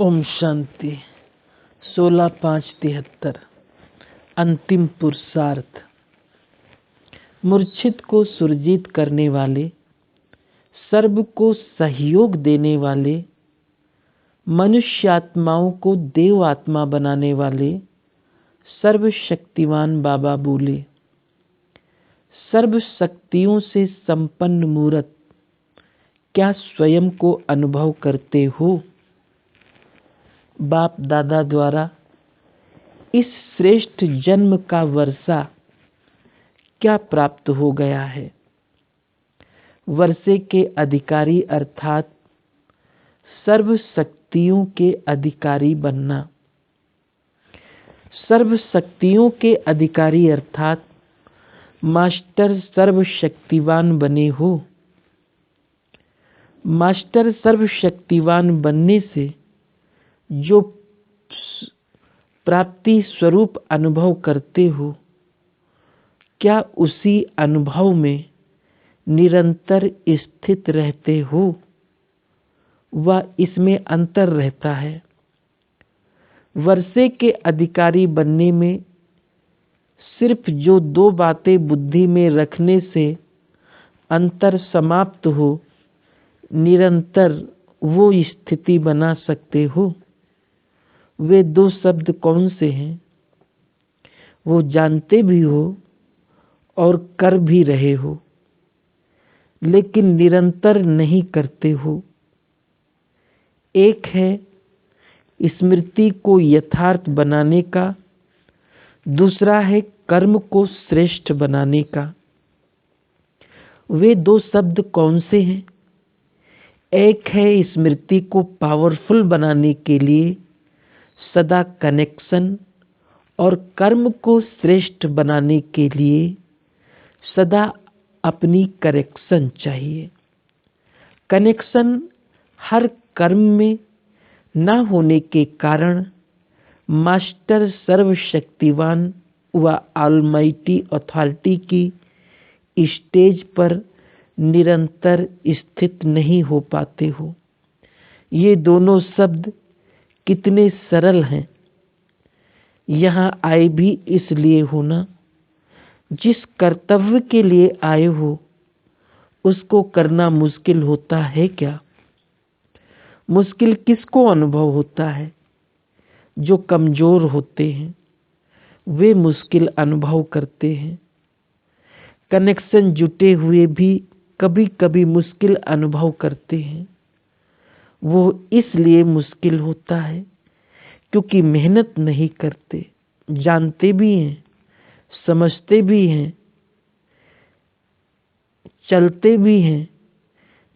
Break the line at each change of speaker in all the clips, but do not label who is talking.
ओम शांति। 16/5/73 अंतिम पुरुषार्थ। मूर्छित को सुरजित करने वाले, सर्व को सहयोग देने वाले, मनुष्य आत्माओं को देव आत्मा बनाने वाले सर्वशक्तिवान बाबा बोले, सर्व शक्तियों से संपन्न मूर्त, क्या स्वयं को अनुभव करते हो? बाप दादा द्वारा इस श्रेष्ठ जन्म का वर्षा क्या प्राप्त हो गया है? वर्षे के अधिकारी अर्थात सर्व शक्तियों के अधिकारी बनना। सर्व शक्तियों के अधिकारी अर्थात मास्टर सर्वशक्तिवान बने हो। मास्टर सर्वशक्तिवान बनने से जो प्राप्ति स्वरूप अनुभव करते हो, क्या उसी अनुभव में निरंतर स्थित रहते हो व इसमें अंतर रहता है? वर्षे के अधिकारी बनने में सिर्फ जो दो बातें बुद्धि में रखने से अंतर समाप्त हो, निरंतर वो स्थिति बना सकते हो। वे दो शब्द कौन से हैं? वो जानते भी हो और कर भी रहे हो, लेकिन निरंतर नहीं करते हो। एक है स्मृति को यथार्थ बनाने का, दूसरा है कर्म को श्रेष्ठ बनाने का। वे दो शब्द कौन से हैं? एक है स्मृति को पावरफुल बनाने के लिए सदा कनेक्शन, और कर्म को श्रेष्ठ बनाने के लिए सदा अपनी करेक्शन चाहिए। कनेक्शन हर कर्म में न होने के कारण मास्टर सर्वशक्तिवान व ऑलमाइटी अथॉरिटी की स्टेज पर निरंतर स्थित नहीं हो पाते हो। ये दोनों शब्द कितने सरल हैं। यहाँ आए भी इसलिए हो ना, जिस कर्तव्य के लिए आए हो उसको करना मुश्किल होता है क्या? मुश्किल किसको अनुभव होता है? जो कमजोर होते हैं वे मुश्किल अनुभव करते हैं। कनेक्शन जुटे हुए भी कभी कभी मुश्किल अनुभव करते हैं। वो इसलिए मुश्किल होता है क्योंकि मेहनत नहीं करते। जानते भी हैं, समझते भी हैं, चलते भी हैं,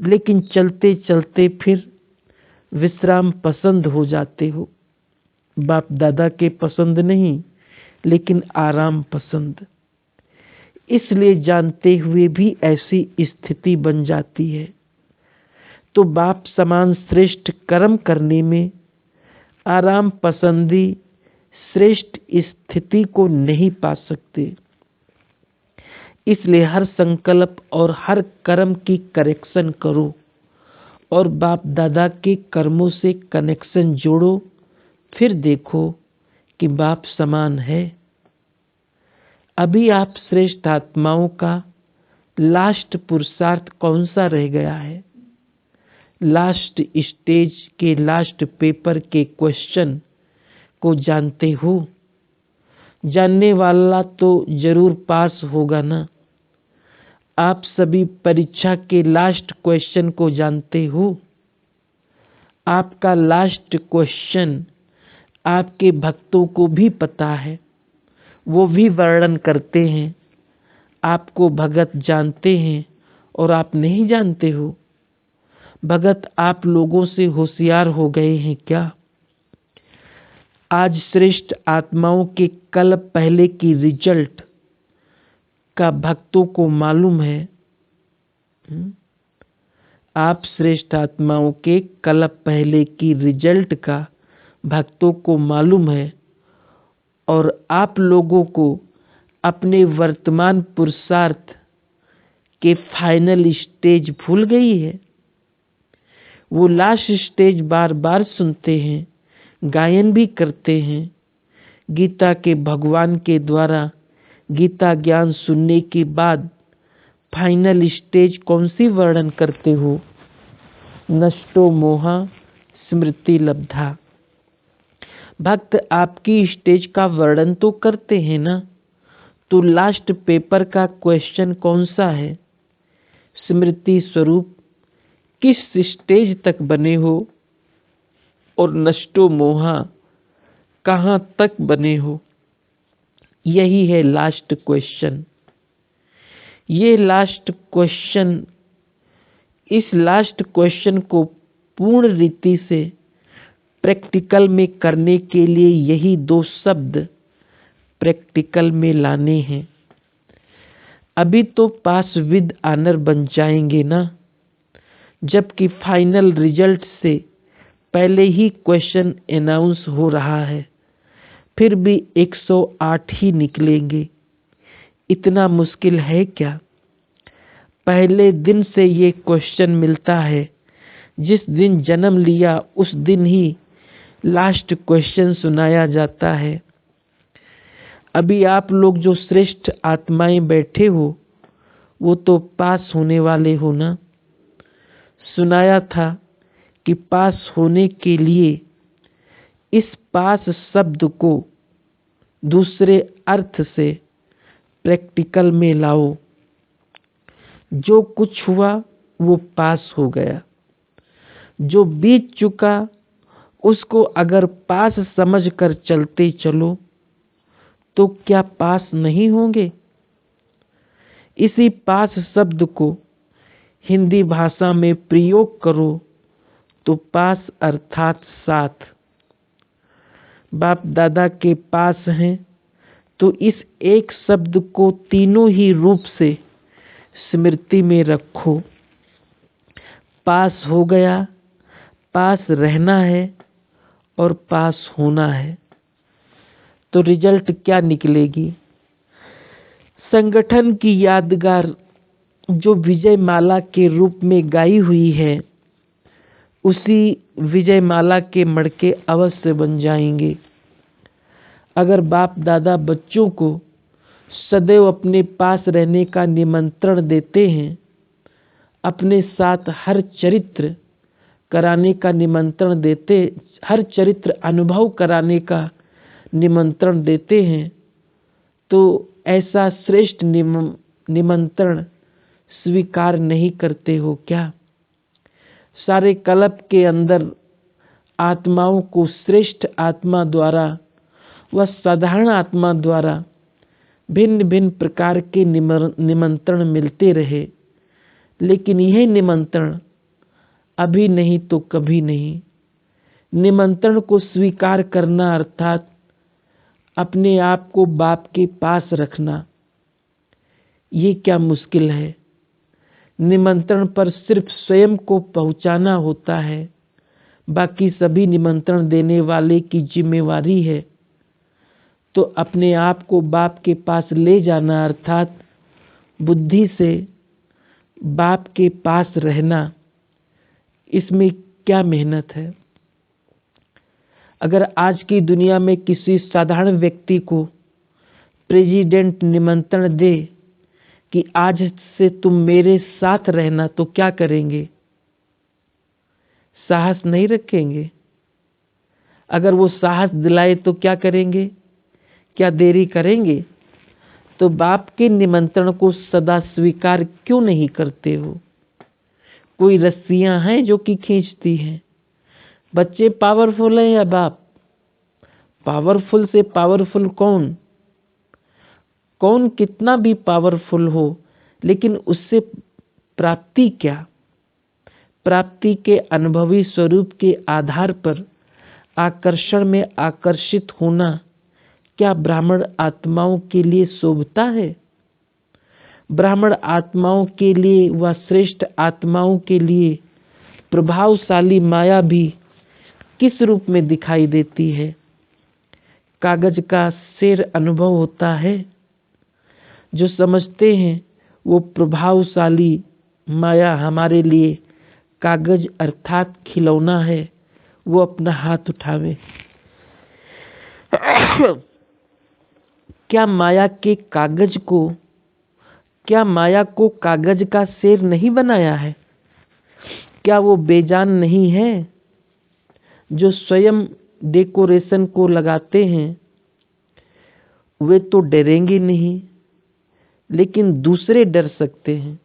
लेकिन चलते चलते फिर विश्राम पसंद हो जाते हो। बाप दादा के पसंद नहीं, लेकिन आराम पसंद। इसलिए जानते हुए भी ऐसी स्थिति बन जाती है। तो बाप समान श्रेष्ठ कर्म करने में आराम पसंदी श्रेष्ठ स्थिति को नहीं पा सकते। इसलिए हर संकल्प और हर कर्म की करेक्शन करो और बाप दादा के कर्मों से कनेक्शन जोड़ो, फिर देखो कि बाप समान है। अभी आप श्रेष्ठ आत्माओं का लास्ट पुरुषार्थ कौन सा रह गया है? लास्ट स्टेज के लास्ट पेपर के क्वेश्चन को जानते हो? जानने वाला तो जरूर पास होगा ना। आप सभी परीक्षा के लास्ट क्वेश्चन को जानते हो। आपका लास्ट क्वेश्चन आपके भक्तों को भी पता है, वो भी वर्णन करते हैं। आपको भगत जानते हैं और आप नहीं जानते हो। भगत आप लोगों से होशियार हो गए हैं क्या? आज श्रेष्ठ आत्माओं के कल पहले की रिजल्ट का भक्तों को मालूम है। आप श्रेष्ठ आत्माओं के कल पहले की रिजल्ट का भक्तों को मालूम है, और आप लोगों को अपने वर्तमान पुरुषार्थ के फाइनल स्टेज भूल गई है। वो लास्ट स्टेज बार बार सुनते हैं, गायन भी करते हैं। गीता के भगवान के द्वारा गीता ज्ञान सुनने के बाद फाइनल स्टेज कौन सी वर्णन करते हो? नष्टो मोहा स्मृति लब्धा। भक्त आपकी स्टेज का वर्णन तो करते हैं ना, तो लास्ट पेपर का क्वेश्चन कौन सा है? स्मृति स्वरूप किस स्टेज तक बने हो और नष्टो मोहा कहाँ तक बने हो? यही है लास्ट क्वेश्चन। ये लास्ट क्वेश्चन, इस लास्ट क्वेश्चन को पूर्ण रीति से प्रैक्टिकल में करने के लिए यही 2 शब्द प्रैक्टिकल में लाने हैं। अभी तो पास विद ऑनर बन जाएंगे ना, जबकि फाइनल रिजल्ट से पहले ही क्वेश्चन अनाउंस हो रहा है, फिर भी 108 ही निकलेंगे। इतना मुश्किल है क्या? पहले दिन से ये क्वेश्चन मिलता है। जिस दिन जन्म लिया उस दिन ही लास्ट क्वेश्चन सुनाया जाता है। अभी आप लोग जो श्रेष्ठ आत्माएं बैठे हो वो तो पास होने वाले हो ना। सुनाया था कि पास होने के लिए इस पास शब्द को दूसरे अर्थ से प्रैक्टिकल में लाओ। जो कुछ हुआ वो पास हो गया। जो बीत चुका उसको अगर पास समझकर चलते चलो तो क्या पास नहीं होंगे? इसी पास शब्द को हिंदी भाषा में प्रयोग करो तो पास अर्थात साथ। बाप दादा के पास हैं तो इस एक शब्द को तीनों ही रूप से स्मृति में रखो। पास हो गया, पास रहना है और पास होना है, तो रिजल्ट क्या निकलेगी? संगठन की यादगार जो विजय माला के रूप में गाई हुई है, उसी विजय माला के मड़के अवश्य बन जाएंगे। अगर बाप दादा बच्चों को सदैव अपने पास रहने का निमंत्रण देते हैं, अपने साथ हर चरित्र कराने का निमंत्रण देते, हर चरित्र अनुभव कराने का निमंत्रण देते हैं, तो ऐसा श्रेष्ठ निमंत्रण स्वीकार नहीं करते हो क्या? सारे कल्प के अंदर आत्माओं को श्रेष्ठ आत्मा द्वारा व साधारण आत्मा द्वारा भिन्न भिन्न प्रकार के निमंत्रण मिलते रहे, लेकिन यह निमंत्रण अभी नहीं तो कभी नहीं। निमंत्रण को स्वीकार करना अर्थात अपने आप को बाप के पास रखना, ये क्या मुश्किल है? निमंत्रण पर सिर्फ स्वयं को पहुंचाना होता है, बाकी सभी निमंत्रण देने वाले की जिम्मेवारी है। तो अपने आप को बाप के पास ले जाना अर्थात बुद्धि से बाप के पास रहना, इसमें क्या मेहनत है? अगर आज की दुनिया में किसी साधारण व्यक्ति को प्रेसिडेंट निमंत्रण दे कि आज से तुम मेरे साथ रहना, तो क्या करेंगे? साहस नहीं रखेंगे। अगर वो साहस दिलाए तो क्या करेंगे? क्या देरी करेंगे? तो बाप के निमंत्रण को सदा स्वीकार क्यों नहीं करते हो? कोई रस्सियां हैं जो कि खींचती हैं। बच्चे पावरफुल है या बाप? पावरफुल से पावरफुल कौन? कौन कितना भी पावरफुल हो, लेकिन उससे प्राप्ति क्या? प्राप्ति के अनुभवी स्वरूप के आधार पर आकर्षण में आकर्षित होना क्या ब्राह्मण आत्माओं के लिए शोभता है? ब्राह्मण आत्माओं के लिए व श्रेष्ठ आत्माओं के लिए प्रभावशाली माया भी किस रूप में दिखाई देती है? कागज का शेर अनुभव होता है। जो समझते हैं वो प्रभावशाली माया हमारे लिए कागज अर्थात खिलौना है, वो अपना हाथ उठावे। क्या माया को कागज का शेर नहीं बनाया है? क्या वो बेजान नहीं है? जो स्वयं डेकोरेशन को लगाते हैं वे तो डरेंगे नहीं, लेकिन दूसरे डर सकते हैं।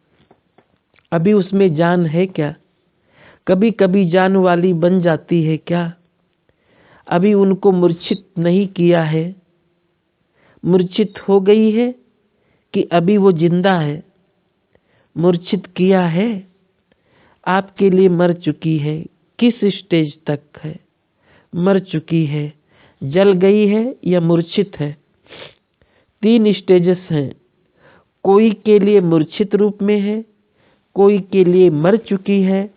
अभी उसमें जान है क्या? कभी कभी जान वाली बन जाती है क्या? अभी उनको मूर्छित नहीं किया है? मूर्छित हो गई है कि अभी वो जिंदा है? मूर्छित किया है? आपके लिए मर चुकी है। किस स्टेज तक है? मर चुकी है, जल गई है या मूर्छित है? 3 स्टेजेस हैं। कोई के लिए मूर्छित रूप में है, कोई के लिए मर चुकी है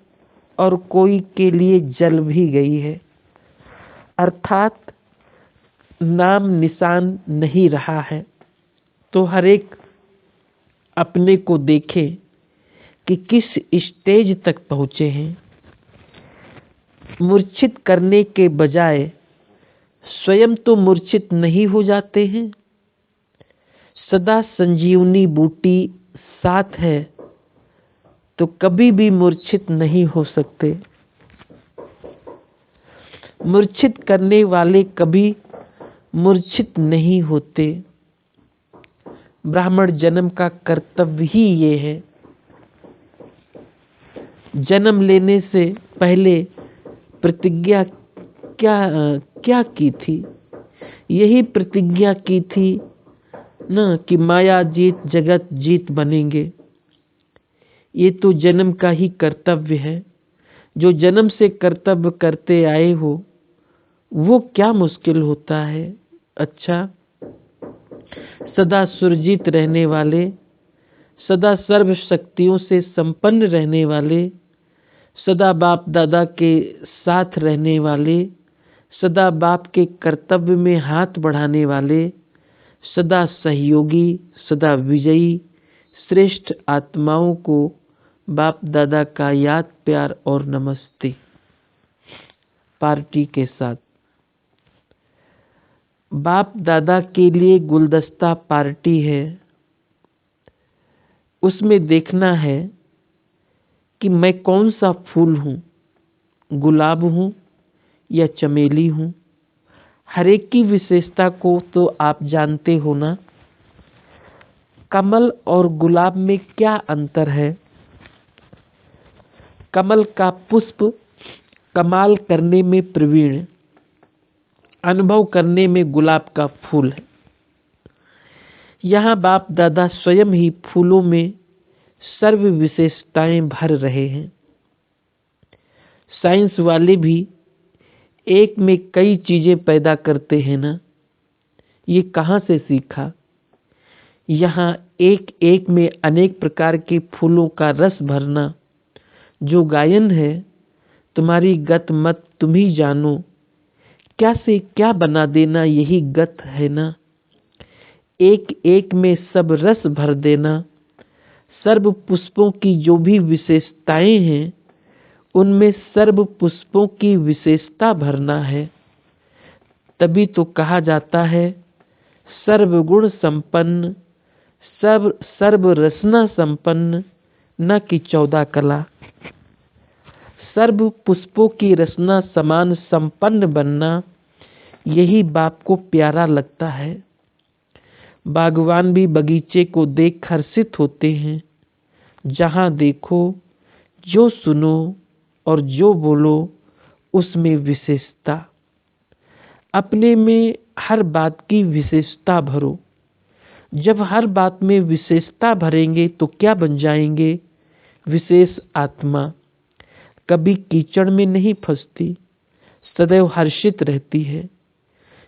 और कोई के लिए जल भी गई है। अर्थात नाम निशान नहीं रहा है। तो हर एक अपने को देखे कि किस स्टेज तक पहुंचे हैं। मूर्छित करने के बजाय स्वयं तो मूर्छित नहीं हो जाते हैं। सदा संजीवनी बूटी साथ है तो कभी भी मूर्छित नहीं हो सकते। मूर्छित करने वाले कभी मूर्छित नहीं होते। ब्राह्मण जन्म का कर्तव्य ही ये है। जन्म लेने से पहले प्रतिज्ञा क्या की थी? यही प्रतिज्ञा की थी ना कि माया जीत जगत जीत बनेंगे। ये तो जन्म का ही कर्तव्य है। जो जन्म से कर्तव्य करते आए हो वो क्या मुश्किल होता है? अच्छा, सदा सुरजीत रहने वाले, सदा सर्व शक्तियों से संपन्न रहने वाले, सदा बाप दादा के साथ रहने वाले, सदा बाप के कर्तव्य में हाथ बढ़ाने वाले, सदा सहयोगी, सदा विजयी श्रेष्ठ आत्माओं को बाप दादा का याद प्यार और नमस्ते। पार्टी के साथ बाप दादा के लिए गुलदस्ता पार्टी है। उसमें देखना है कि मैं कौन सा फूल हूँ, गुलाब हूँ या चमेली हूँ। हर एक की विशेषता को तो आप जानते हो ना। कमल और गुलाब में क्या अंतर है? कमल का पुष्प कमाल करने में प्रवीण, अनुभव करने में गुलाब का फूल है। यहाँ बाप दादा स्वयं ही फूलों में सर्व विशेषताएं भर रहे हैं। साइंस वाले भी एक में कई चीजें पैदा करते हैं ना। ये कहाँ से सीखा? यहाँ एक एक में अनेक प्रकार के फूलों का रस भरना जो गायन है। तुम्हारी गत मत तुम ही जानो, क्या से क्या बना देना यही गत है ना। एक एक में सब रस भर देना। सर्व पुष्पों की जो भी विशेषताएं हैं उनमें सर्व पुष्पों की विशेषता भरना है। तभी तो कहा जाता है सर्वगुण संपन्न, सर्व रसना संपन्न, न कि 14 कला। सर्व पुष्पों की रसना समान संपन्न बनना, यही बाप को प्यारा लगता है। बागवान भी बगीचे को देख हर्षित होते हैं। जहाँ देखो, जो सुनो और जो बोलो उसमें विशेषता। अपने में हर बात की विशेषता भरो। जब हर बात में विशेषता भरेंगे तो क्या बन जाएंगे? विशेष आत्मा। कभी कीचड़ में नहीं फंसती, सदैव हर्षित रहती है।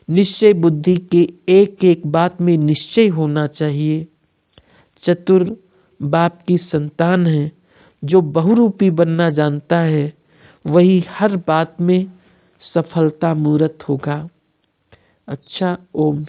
निश्चय बुद्धि के एक एक बात में निश्चय होना चाहिए। चतुर बाप की संतान है। जो बहुरूपी बनना जानता है वही हर बात में सफलता मूर्त होगा। अच्छा, ओम।